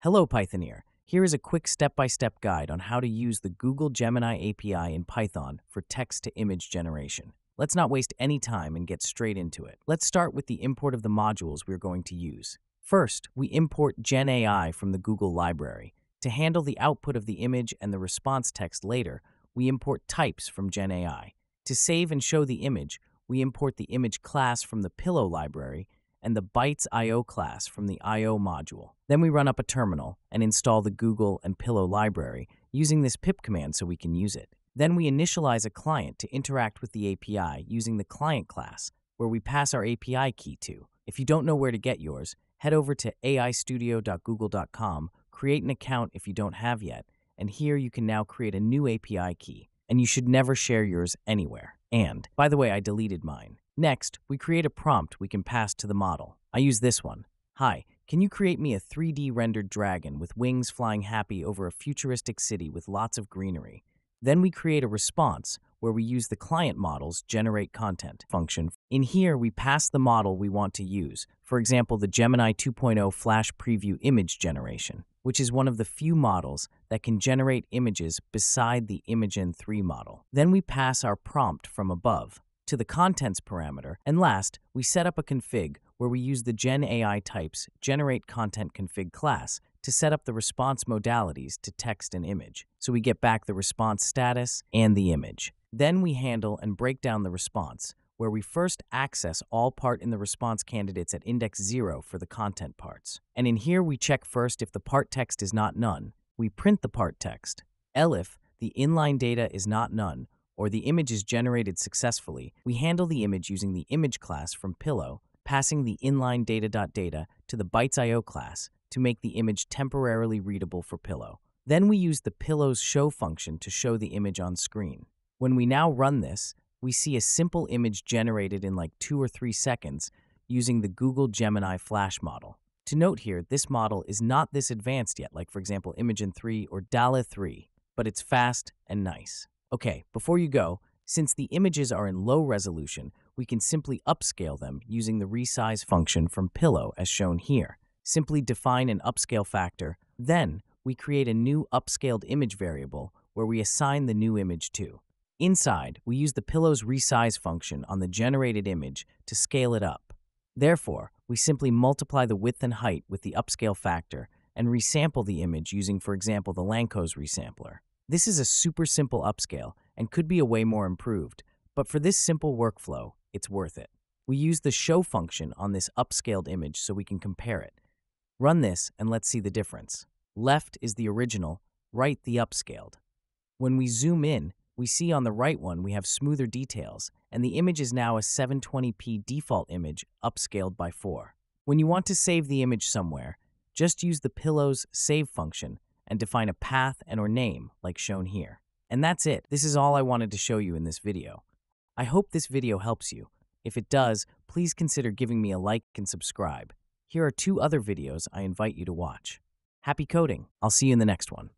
Hello, Pythoneer. Here is a quick step-by-step guide on how to use the Google Gemini API in Python for text-to-image generation. Let's not waste any time and get straight into it. Let's start with the import of the modules we're going to use. First, we import GenAI from the Google library. To handle the output of the image and the response text later, we import types from GenAI. To save and show the image, we import the image class from the Pillow library and the Bytes.io class from the I/O module. Then we run up a terminal and install the Google and Pillow library using this pip command so we can use it. Then we initialize a client to interact with the API using the client class, where we pass our API key to. If you don't know where to get yours, head over to aistudio.google.com, create an account if you don't have yet, and here you can now create a new API key. And you should never share yours anywhere. And, by the way, I deleted mine. Next, we create a prompt we can pass to the model. I use this one. Hi, can you create me a 3D rendered dragon with wings flying happy over a futuristic city with lots of greenery? Then we create a response where we use the client model's generate content function. In here, we pass the model we want to use, for example, the Gemini 2.0 Flash Preview image generation, which is one of the few models that can generate images beside the Imagen 3 model. Then we pass our prompt from above to the contents parameter, and last, we set up a config where we use the GenAI types generate content config class to set up the response modalities to text and image, so we get back the response status and the image. Then we handle and break down the response, where we first access all part in the response candidates at index 0 for the content parts. And in here we check first if the part text is not none, we print the part text. If the inline data is not none, or the image is generated successfully, we handle the image using the image class from Pillow, passing the inline data.data to the Bytes.io class to make the image temporarily readable for Pillow. Then we use the Pillow's show function to show the image on screen. When we now run this, we see a simple image generated in like 2 or 3 seconds using the Google Gemini Flash model. To note here, this model is not this advanced yet, like for example Imagen 3 or DALL-E 3, but it's fast and nice. Okay, before you go, since the images are in low resolution, we can simply upscale them using the resize function from Pillow as shown here. Simply define an upscale factor, then we create a new upscaled image variable where we assign the new image to. Inside, we use the Pillow's resize function on the generated image to scale it up. Therefore, we simply multiply the width and height with the upscale factor and resample the image using, for example, the Lanczos resampler. This is a super simple upscale and could be a way more improved, but for this simple workflow, it's worth it. We use the show function on this upscaled image so we can compare it. Run this and let's see the difference. Left is the original, right the upscaled. When we zoom in, we see on the right one we have smoother details, and the image is now a 720p default image upscaled by 4. When you want to save the image somewhere, just use the Pillow's save function and define a path and or name like shown here. And that's it. This is all I wanted to show you in this video. I hope this video helps you. If it does, please consider giving me a like and subscribe. Here are 2 other videos I invite you to watch. Happy coding! I'll see you in the next one.